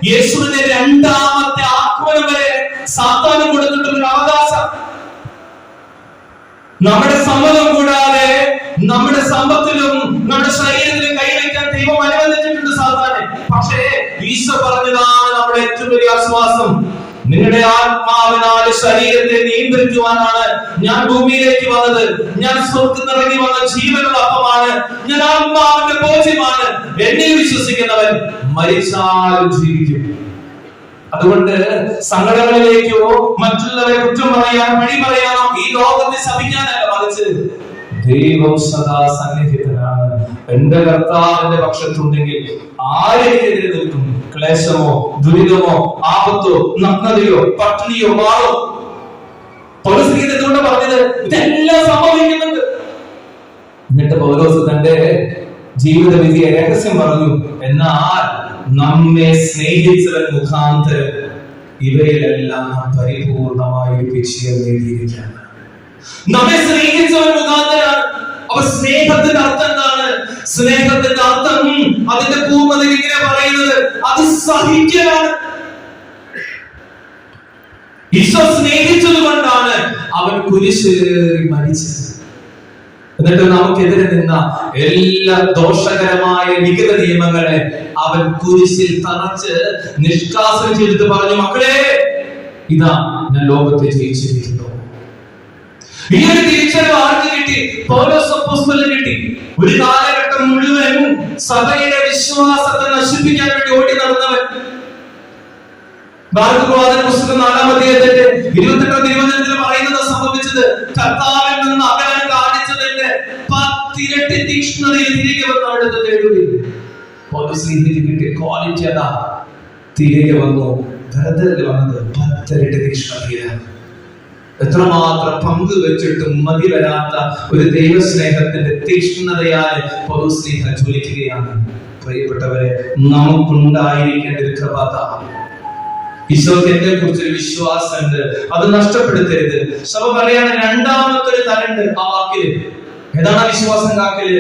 യേശുവിന്റെ രണ്ടാമത്തെ ആത്മനം വരെ സാത്താനും കൊടുത്തിട്ടുള്ള അവകാശം. നമ്മുടെ സമ്മതം കൂടാതെ നമ്മുടെ സമ്പത്തിലും നമ്മുടെ ശരീരത്തിലും കൈവയ്ക്കാൻ ദൈവം അനുവദിച്ചിട്ടുണ്ട് സാത്താനെ. പക്ഷേ ഈശോ പറഞ്ഞതാണ് നമ്മുടെ ഏറ്റവും വലിയ ആശ്വാസം. നിങ്ങളുടെ ആത്മാവിനാൽ ശരീരത്തെ നിയന്ത്രിക്കുവാനാണ് ഞാൻ ഭൂമിയിലേക്ക് വന്നത്. ഞാൻ സ്വർഗ്ഗത്തിൽ ഇറങ്ങി വന്ന ജീവനുള്ള അപ്പമാണ്. ഞാൻ ആത്മാവിന്റെ ഭോജ്യമാണ്. എന്നെ വിശ്വസിക്കുന്നവൻ മരിച്ചാലും ജീവിക്കും. അതുകൊണ്ട് സങ്കടങ്ങളിലേക്കോ മറ്റുള്ളവരെ കുറ്റം പറയാൻ വഴി പറയാനോ ഈ ലോകത്തെ ശപിക്കാനല്ല, മറിച്ച് ദൈവം സദാ സന്നിഹിതനാണ്. എന്റെ കർത്താവിന്റെ പക്ഷത്തുണ്ടെങ്കിൽ ആരെതിരെ നിൽക്കും? ക്ലേശമോ ദുരിതമോ ആപത്തോ നഗ്നതയോ പട്ടിണിയോ മാറോ? പൗലോസ് എന്തുകൊണ്ട് പറഞ്ഞത്? ഇതെല്ലാം സംഭവിക്കുന്നുണ്ട്. എന്നിട്ട് പൗലോസ് തന്റെ ജീവിത വിധിയെ രഹസ്യം പറഞ്ഞു, എന്നാൽ നമ്മെ സ്നേഹിച്ചവൻ മുഖാന്തരം ഇവയിലെല്ലാം പരിപൂർണമായ വിജയം നേടിയിരിക്കുകയാണ്. നമ്മെ സ്നേഹിച്ചവൻ മുഖാന്തരം. അപ്പൊ സ്നേഹത്തിന്റെ അർത്ഥം എന്താണ്? സ്നേഹത്തിന്റെ അർത്ഥം അതിന്റെ പൂർണ്ണതയിൽ ഇങ്ങനെ പറയുന്നത്, അത് സഹിക്കലാണ്. ഈശോ സ്നേഹിച്ചത് കൊണ്ടാണ് അവൻ കുരിശിലേറി മരിച്ചത്. എന്നിട്ട് നമുക്കെതിരെ നിന്ന എല്ലാ ദോഷകരമായ വിഗത നിയമങ്ങളെ അവൻ കുരിശിൽ തറച്ച് നിഷ്കാസനം ചെയ്തിട്ട് പറഞ്ഞു, മക്കളെ, ഇതാ ഞാൻ ലോകത്തെ ജയിച്ചിരിക്കുന്നു. ഈ ഒരു തിരിച്ചറിവ് ആർക്ക് കിട്ടി? പൗലോസ് അപ്പോസ്തലന് കിട്ടി. ഒരു കാലഘട്ടം മുഴുവൻ സഭയുടെ വിശ്വാസത്തെ നശിപ്പിക്കാൻ വേണ്ടി ഓടി നടന്നവൻ. ഭാരതപ്രവാചന പുസ്തകം 4-ാം അധ്യായത്തിന്റെ 28-ാം പറയുന്നത് സംഭവിച്ചത്, കർത്താവിൽ നിന്ന് അകലം കാണിച്ചതിന്റെ 10 ഇരട്ടി തീക്ഷ്ണതയിൽ തിരികെ വന്ന് അവിടുത്തെ തേടുകയും കിട്ടിയ ക്വാളിറ്റി അതാ. തിരികെ വന്നു. ഭരതത്തിൽ വന്നത് 10 ഇരട്ടി തീക്ഷ്ണതയിലാണ്. എത്രമാത്രം പങ്ക് വെച്ചിട്ടും മതി വരാത്ത ഒരു ദൈവസ്നേഹത്തിന്റെ തീക്ഷ്ണതയാൽ പൗലോസ് ജ്വലിക്കുകയാണ്. പ്രിയപ്പെട്ടവരെ, നമുക്കുണ്ടായിരിക്കേണ്ട ഒരു കൃപ, ഈശോക്ക് എന്നെ കുറിച്ചൊരു വിശ്വാസമുണ്ട്, അത് നഷ്ടപ്പെടുത്തരുത്. സഭ പറയാണ് രണ്ടാമത്തെ ഒരു തലണ്ട് ആ വാക്കില്. ഏതാണ് വിശ്വാസം കാക്കല്?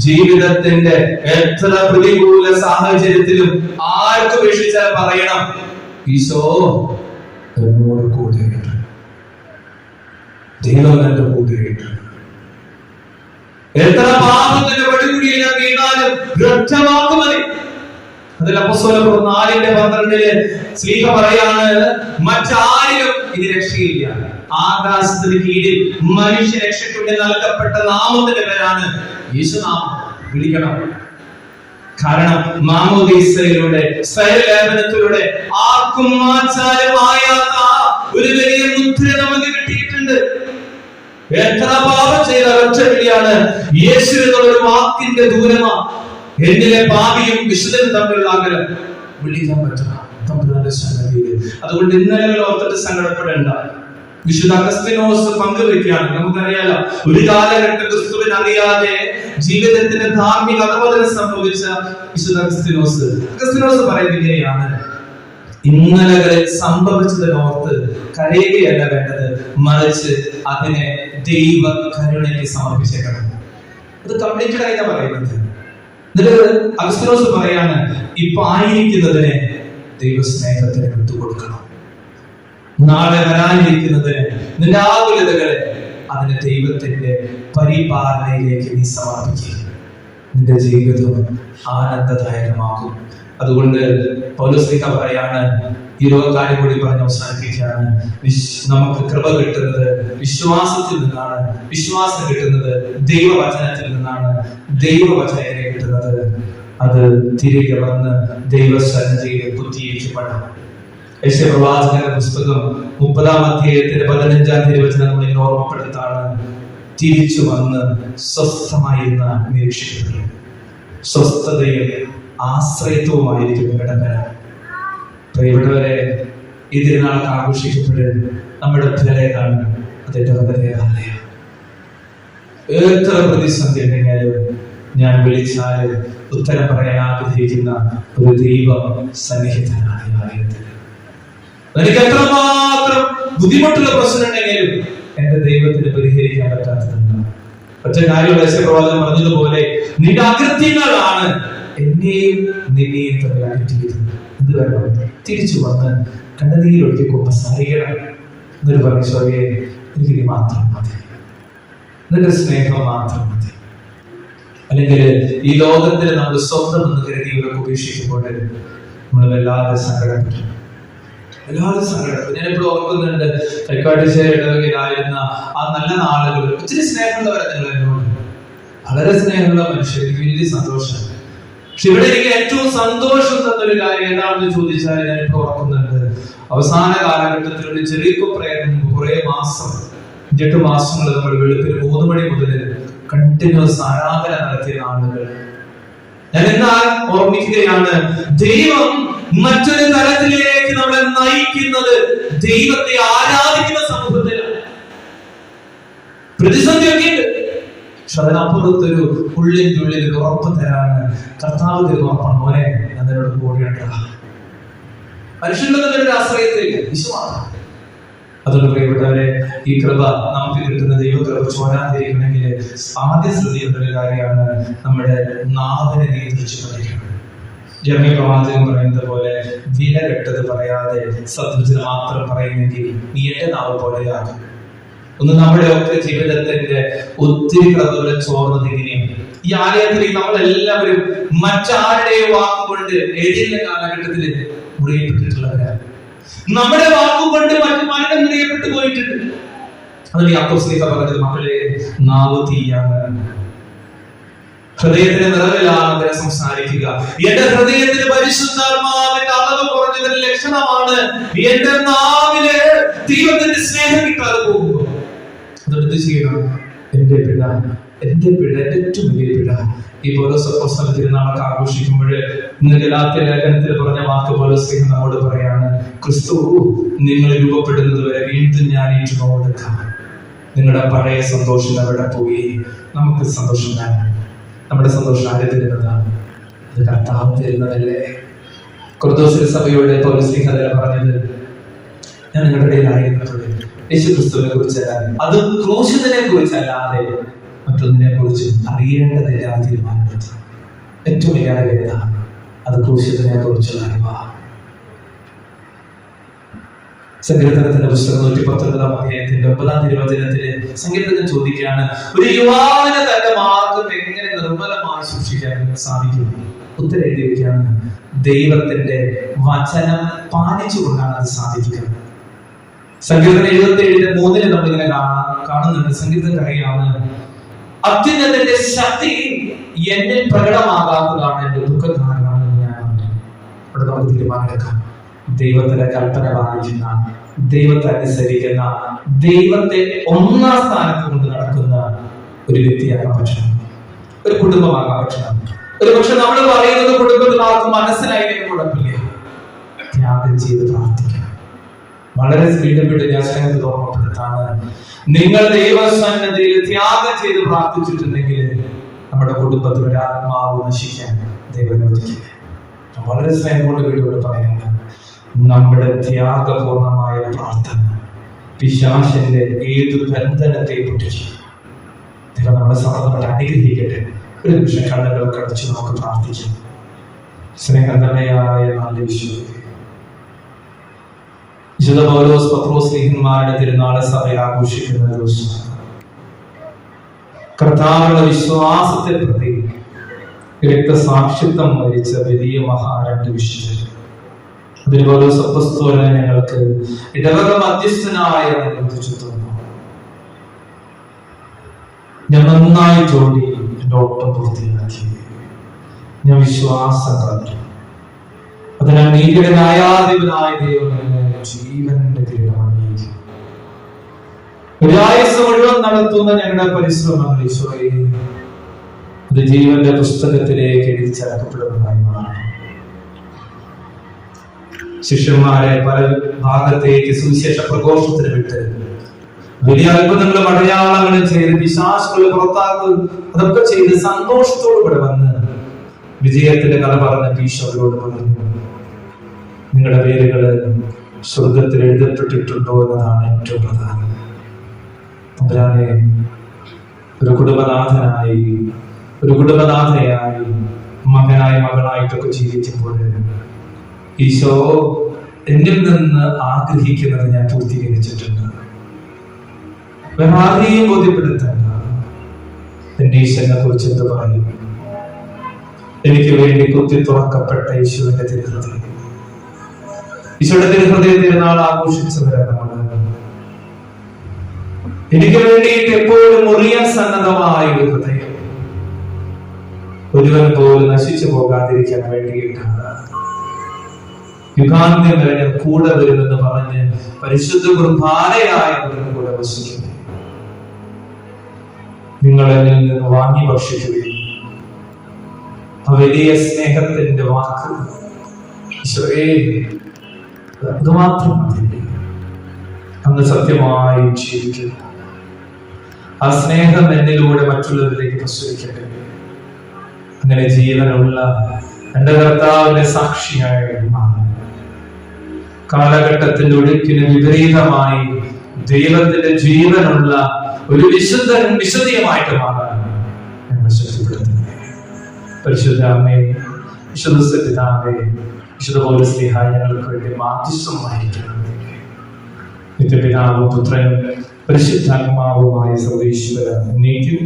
ജീവിതത്തിന്റെ എത്ര പ്രതികൂല സാഹചര്യത്തിലും ആർക്ക് ഉപേക്ഷിച്ചാൽ പറയണം, ഈശോ എന്നോട് കൂടെയുണ്ട്, ദൈവം എന്റെ കൂടെയുണ്ട്. എത്ര പാപത്തിന്റെ പടികുടിയിൽ ഞാൻ വീണാലും ഒരൊറ്റ വാക്ക് മതി. അതിൽ അപ്പോസ്തലപ്രവൃത്തി 4:12 സ്ലീഹ പറയാണ്, മറ്റാരിലും ഇത് രക്ഷയില്ല. ആകാശത്തിന് കീഴിൽ മനുഷ്യ രക്ഷയ്ക്ക് നൽകപ്പെട്ട നാമത്തിന്റെ പേരാണ് യേശുനാമം. വിളിക്കണം. കാരണം മാമോദീസയിലൂടെ സ്വയലേപനത്തിലൂടെ ആർക്കും മാറ്റാനുമായാത്ത ഒരു വലിയ മുദ്ര നമുക്ക് കിട്ടിയിട്ടുണ്ട്. എത്ര പാപം ചെയ്ത ഒറ്റ വിളിയാണ് യേശു എന്നുള്ള വാക്കിന്റെ ദൂരമാ എന്നിലെ പാപിയും വിശുദ്ധനും തമ്മിലുള്ള അകലം വിളിക്കാൻ പറ്റണം തമ്പുരാന്റെ സന്നിധിയിൽ. അതുകൊണ്ട് ഇന്നലെ ഓർത്തിട്ട് സങ്കടപ്പെടേണ്ട. വിശുദ്ധ അഗസ്തീനോസ് പങ്കുവെക്കുകയാണ്. നമുക്കറിയാലോ, ഒരു കാലഘട്ടം ക്രിസ്തുവിനെ അറിയാതെ ജീവിതത്തിന്റെ ധാർമ്മിക അധപതനം സംഭവിച്ച വിശുദ്ധ അഗസ്തീനോസ് പറയുന്നത് ഇങ്ങനെയാണ്: ഇന്നലകളിൽ സംഭവിച്ചതിനോർത്ത് കരയുകയല്ല വേണ്ടത്, മറിച്ച് അതിനെ ദൈവ കരുണയ്ക്ക് സമർപ്പിച്ചേക്കണം. അത് കംപ്ലീറ്റഡ് ആയിട്ടാണ് പറയുന്നത്. എന്നിട്ട് അഗസ്തീനോസ് പറയാണ്, ഇപ്പൊ ആയിരിക്കുന്നതിനെ ദൈവസ്നേഹത്തിന് വിട്ടുകൊടുക്കണം. നാളെ വരാനിരിക്കുന്നതിന് നിന്റെ ആകുലതകളെ അതിനെ ദൈവത്തിന്റെ പരിപാലനയിലേക്ക് നീ സമർപ്പിക്കുക. നിന്റെ ജീവിതം ആനന്ദദായകമാകും. അതുകൊണ്ട് പൗലോസ് പറയാണ്, ഈ ലോകകാര്യം കൂടി പറഞ്ഞ് അവസാനിപ്പിക്കുകയാണ്. നമുക്ക് കൃപ കിട്ടുന്നത് വിശ്വാസത്തിൽ നിന്നാണ്. വിശ്വാസം കിട്ടുന്നത് ദൈവവചനത്തിൽ നിന്നാണ്. ദൈവവചനം കിട്ടുന്നത് അത് തിരികെ വന്ന് ദൈവസന്നിധിയിൽ കുത്തിയിരിക്കപ്പെടണം. യശയ്യാപ്രവാചകന്റെ പുസ്തകം 30-ാം അധ്യായത്തിന്റെ 15-ാം തിരുവചനം നമ്മളെ ഓർമ്മപ്പെടുത്താണ്: തിരിച്ചു വന്ന് സ്വസ്ഥമായിരുന്ന നിരീക്ഷിക്കുന്നത്. സ്വസ്ഥതയും ആശ്രയത്വമായിരിക്കും ഇടപെടൽ. പ്രിയപ്പെട്ടവരെ, ഈ തിരുനാളൊക്കെ ആഘോഷിക്കപ്പെടുന്നത് നമ്മുടെ ബലയാണ്. അതിന്റെ ബലയാണ്. എത്ര പ്രതിസന്ധി ഉണ്ടെങ്കിലും ഞാൻ വിളിച്ചാൽ ഉത്തരം പറയാൻ ആഗ്രഹിക്കുന്ന ഒരു ദൈവ സന്നിഹിതനാണ്. എനിക്ക് എത്രമാത്രം ബുദ്ധിമുട്ടുള്ള പ്രശ്നം ഉണ്ടെങ്കിലും എന്റെ ദൈവത്തിന് പരിഹരിക്കാൻ പറ്റാത്തതാണ്. ഒറ്റ കാര്യം യശയ്യാപ്രവാചകൻ പറഞ്ഞതുപോലെ, നിന്റെ അകൃത്യങ്ങളാണ് എന്നെയും നിന്നെയും തമ്മിൽ അകറ്റിയത്. എന്ത് വേണം? തിരിച്ചു വന്ന് കണ്ണുനീരൊഴുക്കി കുമ്പസാരിക്കണം. എന്നിട്ട് പറഞ്ഞു, എനിക്ക് മാത്രം മതി, നിന്റെ സ്നേഹം മാത്രം മതി. അല്ലെങ്കിൽ ഈ ലോകത്തിൽ നമ്മൾ സ്വന്തം എന്ന് കരുതി ഇവരൊക്കെ ഉപേക്ഷിക്കുമ്പോൾ നമ്മൾ വല്ലാതെ സങ്കടപ്പെട്ടു. ഞാൻ എപ്പോഴും ഓർക്കുന്നുണ്ട്, തൈക്കാട്ടുശ്ശേരി ഇടവകയിലായിരുന്ന ആ നല്ല നാളുകൾ. ഒത്തിരി സ്നേഹമുള്ളവരെ നിങ്ങൾ എന്നോട്, വളരെ സ്നേഹമുള്ള മനുഷ്യർ. എനിക്ക് വലിയ സന്തോഷം. പക്ഷെ ഇവിടെ എനിക്ക് ഏറ്റവും സന്തോഷം തന്നൊരു കാര്യം എന്താണെന്ന് ചോദിച്ചാൽ, ഞാൻ ഇപ്പോൾ ഓർക്കുന്നുണ്ട്, അവസാന കാലഘട്ടത്തിൽ ഒരു ചെറിയ പ്രയത്നം കുറെ മാസം, 8 മാസങ്ങൾ നമ്മൾ വെളുപ്പിന് 3 മണി മുതൽ കണ്ടിന്യൂസ് ആരാധന നടത്തിയ ആളുകൾ. ഞാൻ എന്നാൽ ഓർമ്മിക്കുകയാണ്, ദൈവം മറ്റൊരു തലത്തിലേക്ക് നമ്മളെ നയിക്കുന്നത് ദൈവത്തെ ആരാധിക്കുന്ന സമൂഹത്തിലാണ്. പ്രതിസന്ധിയൊക്കെ ഉണ്ട്, പക്ഷെ അതിനപ്പുറത്തൊരു ഉള്ളിൻ്റെ ഉള്ളിൽ ഉറപ്പ് തരാണ്. കർത്താവ് ഉറപ്പാണ്, മോനെ ഞാൻ നിന്നോട് കൂടിയുണ്ട. മനുഷ്യന്റെ തന്നെ ഒരു ആശ്രയത്തിലേക്ക് വിശ്വാസം. അതുകൊണ്ട് പ്രിയപ്പെട്ടവരെ, ഈ കൃപ നമുക്ക് കിട്ടുന്ന ദൈവകൃപ ചോരാതിരിക്കണമെങ്കിൽ ആദ്യ ശ്രദ്ധിക്കേണ്ട ഒരു കാര്യമാണ് നമ്മുടെ നാവിനെ നിയന്ത്രിച്ചു പഠിക്കണം. ജർമ്മി പ്രവാചകൻ പറയുന്നത് പോലെ, വില കെട്ടത് പറയാതെ സദ്വചനം മാത്രം പറയുന്നെങ്കിൽ നീ എന്റെ നാവ് പോലെയാകും. ഒന്ന് നമ്മുടെ ഒക്കെ ജീവിതത്തിന്റെ ഒത്തിരി കൃപകളെ ചോർന്നത് ഇങ്ങനെയാണ്. ഈ ആലയത്തിൽ നമ്മളെല്ലാവരും മറ്റാരുടെയും വാക്കുകൊണ്ട് ഏതെങ്കിലും കാലഘട്ടത്തിൽ മുറിയപ്പെട്ടിട്ടുള്ളവരാണ്. നമ്മുടെ വാക്കുകൊണ്ട് മറ്റു പലരും മുറിയപ്പെട്ടു പോയിട്ടുണ്ട്. അതിന് യാക്കോബ് പറഞ്ഞത്, മക്കളെ നാവ് തീയാണ്, ഹൃദയത്തിന്റെ നിറവിലാണ് സംസാരിക്കുക. എന്റെ ഹൃദയത്തിന് പരിശുദ്ധാത്മാവിന്റെ അളവ് കുറഞ്ഞതിന്റെ ലക്ഷണമാണ് എന്റെ നാവില് ദൈവത്തിന്റെ സ്നേഹം കിട്ടാതെ പോകുമ്പോൾ. അതെന്ത് ചെയ്യണം? എന്റെ പിഴ, എന്റെ ഏറ്റവും വലിയ പിഴ. ഈ പൗലോസ് തിരുനാളൊക്കെ ആഘോഷിക്കുമ്പോൾ ഇന്ന് ഗലാത്യ ലേഖനത്തിൽ പറഞ്ഞ വാക്ക് പൗലോസ് നമ്മോട് പറയാണ്, ക്രിസ്തു നിങ്ങൾ രൂപപ്പെടുന്നത് വരെ വീണ്ടും ഞാൻ ഈ ചുമടുക്കാം. നിങ്ങളുടെ പഴയ സന്തോഷം എവിടെ പോയി? നമുക്ക് സന്തോഷം വേണം. നമ്മുടെ സന്തോഷം ആര് തരുന്നതാണ്? അത് കർത്താവ് തരുന്നതല്ലേ. കൊർദോസിലെ സഭയോട് പൗലോസ് പറഞ്ഞത്, ഞാൻ നിങ്ങളുടെ ഇടയിലായിരുന്നപ്പോൾ യേശു ക്രിസ്തുവിനെ കുറിച്ചല്ല, അത് ക്രൂശിതനെ കുറിച്ചല്ലാതെ മറ്റൊന്നിനെ കുറിച്ച് അറിയേണ്ടതില്ല തീരുമാനമെടുത്തു. ഏറ്റവും വലിയ അറിവേദ അത് ക്രൂശിതനെ കുറിച്ചുള്ള അറിവാണ്. സങ്കീർത്തനത്തിന്റെ പുസ്തകം 119-ാം അധ്യായത്തിന്റെ 9-ാം തിരുവചനത്തില് സങ്കീർത്തകൻ ചോദിക്കുകയാണ്, ഒരു യുവാവിനെ തന്റെ മാർഗം എങ്ങനെ നിർമ്മലമായി സൂക്ഷിക്കാൻ സാധിക്കും? ഉത്തരം എഴുതിയിരിക്കുകയാണ്, ദൈവത്തിന്റെ വചനം പാലിച്ചുകൊണ്ടാണ് അത് സാധിക്കുക. സങ്കീർത്തനം 77:3 നമ്മളിങ്ങനെ കാണുന്നുണ്ട്. സങ്കീർത്തകൻ അറിയാണ്, അത്യുന്നതന്റെ ശക്തി എന്നിൽ പ്രകടമാകാത്തതാണ് എന്റെ ദുഃഖകാരനാണെന്ന് ഞാൻ. അവിടെ നമുക്ക് തീരുമാനമെടുക്കാം. ദൈവത്തിന്റെ കൽപ്പന പാലിക്കുന്ന ദൈവത്തെ അനുസരിക്കുന്ന, ദൈവത്തെ ഒന്നാം സ്ഥാനത്ത് കൊണ്ട് നടക്കുന്ന ഒരു വ്യക്തിയാകാൻ പറ്റണം, ഒരു കുടുംബമാകാൻ പറ്റണം. ഒരു പക്ഷെ നമ്മൾ പറയുന്നത് കുടുംബത്തിൽ ആർക്കും മനസ്സിലായില്ലെങ്കിൽ കുഴപ്പമില്ല, ത്യാഗം ചെയ്ത് പ്രാർത്ഥിക്കണം. വളരെ സ്പീഡപ്പെട്ട് ഞാൻ സ്നേഹത്തിൽ ഓർമ്മപ്പെടുത്താണ്, നിങ്ങൾ ദൈവസന്നിധിയിൽ ത്യാഗം ചെയ്ത് പ്രാർത്ഥിച്ചിട്ടുണ്ടെങ്കിൽ നമ്മുടെ കുടുംബത്തിൽ ഒരു ആത്മാവ് നശിക്കാൻ ദൈവം അനുവദിക്കില്ല. വളരെ സ്നേഹമുള്ള വീടുകൾ പറയുന്നത്, നമ്മുടെ ത്യാഗപൂർണമായ പ്രാർത്ഥന പിശാചിന്റെ ഏത് ബന്ധനത്തെ പൊട്ടിച്ചു. ദൈവം നമ്മളെ സമർപ്പണത്തെ അനുഗ്രഹിക്കട്ടെ. ഒരു നിമിഷം കണ്ണുകൾ കടച്ചു നമുക്ക് പ്രാർത്ഥിക്കാം. സ്നേഹം തന്നെയായ നല്ല ഈശോയെ, വിശുദ്ധ പൗലോസ് പത്രോസ് സ്ലീഹന്മാരുടെ തിരുനാൾ സഭയിൽ ആഘോഷിക്കുന്ന ദിവസം കർത്താവിന്റെ വിശ്വാസത്തെ പ്രതി രക്തസാക്ഷിത്വം വരിച്ച വലിയ രണ്ട് വിശുദ്ധർ, അതിന് പൗലോസ് അപ്പോസ്തലനെ ഞങ്ങൾക്ക് ഇടവക മധ്യസ്ഥനായി അനുവദിച്ചു തന്നു. ഞാൻ നന്നായി ജോലി എന്റെ ഓട്ടം പൂർത്തിയാക്കി, ഞാൻ വിശ്വാസം കാത്തു. അതിനാൽ നീതിയുടെ ന്യായാധിപനായ ദൈവമേ, ജീവന്റെ കിരീടമണിയിക്കും. ഒരായുസ് മുഴുവൻ നടത്തുന്ന ഞങ്ങളുടെ പരിശ്രമങ്ങൾ ഈശോയെ, അത് ജീവന്റെ പുസ്തകത്തിലേക്ക് എഴുതി ചേർക്കപ്പെടുന്നതായി മാറണം. ശിഷ്യന്മാരെ പല ഭാഗത്തേക്ക് സുവിശേഷ പ്രഘോഷത്തിന് വിട്ട് വലിയ അത്ഭുതങ്ങളും അടയാളങ്ങളും ചെയ്ത് പിശാചുകളെ പുറത്താക്കുക, അതൊക്കെ ചെയ്ത് സന്തോഷത്തോടുകൂടെ വന്ന് വിജയത്തിന്റെ കഥ പറഞ്ഞ ഈശോയോട് പറഞ്ഞു, നിങ്ങളുടെ പേരുകള് സ്വർഗത്തിൽ എഴുതപ്പെട്ടിട്ടുണ്ടോ എന്നതാണ് ഏറ്റവും പ്രധാനം. അതിനാണ് ഒരു കുടുംബനാഥനായി, ഒരു കുടുംബനാഥയായി, മകനായി, മകളായിട്ടൊക്കെ ജീവിക്കുമ്പോൾ ഈശോ എന്നിൽ നിന്ന് ആഗ്രഹിക്കുന്നത് ഞാൻ പൂർത്തീകരിച്ചിട്ടുണ്ട്. വേറെ ആരെയും ബോധ്യപ്പെടുത്തണ്ട. എന്റെ ഈശോനെ കുറിച്ച് എന്ത് പറയും? എനിക്ക് വേണ്ടി കുത്തി തുറക്കപ്പെട്ട ഈശോയുടെ തിരുഹൃദയം, ഈശോയുടെ തിരുഹൃദയ തിരുനാൾ ആഘോഷിച്ചവരാണ് നമ്മൾ. എനിക്ക് വേണ്ടിയിട്ട് എപ്പോഴും മുറിയാൻ സന്നദ്ധമായ ഒരു ഹൃദയം, ഒരുവൻ പോലും നശിച്ചു പോകാതിരിക്കാൻ വേണ്ടിയിട്ടാണ് യുഗാന്ത്യം വരെ ഞാൻ കൂടെ വരുമെന്ന് പറഞ്ഞ് പരിശുദ്ധ കുർബാനയായവരുടെ കൂടെ വസിക്കുന്നു. നിങ്ങൾ എന്നിൽ നിന്ന് വാങ്ങി ഭക്ഷിക്കുകയും ആ വലിയ സ്നേഹത്തിന്റെ വാക്ക് ഈശോയെ അത് മാത്രം മതി, അന്ന് സത്യമായി ജീവിക്കുക. ആ സ്നേഹം എന്നിലൂടെ മറ്റുള്ളവരിലേക്ക് പ്രസരിക്കട്ടെ. അങ്ങനെ ജീവനുള്ള എന്റെ കർത്താവിന്റെ സാക്ഷിയായ മാറും. കാലഘട്ടത്തിന്റെ ഒഴുക്കിന് വിപരീതമായി ദൈവത്തിന്റെ ജീവനുള്ള ഒരു വിശുദ്ധിയുമായിട്ട് മാറാൻ ഞങ്ങൾ ശക്തിപ്പെടുത്തുന്നു. പരിശുദ്ധ അമ്മേ, വിശുദ്ധ പിതാവേ, വിശുദ്ധ പൗലോസ്ലീഹായെ ഞങ്ങൾക്ക് വേണ്ടി മാധ്യസ്ഥം വഹിക്കണം. നിത്യപിതാവും പുത്രനും പരിശുദ്ധാത്മാവുമായ സർവ്വേശ്വര നീക്കും.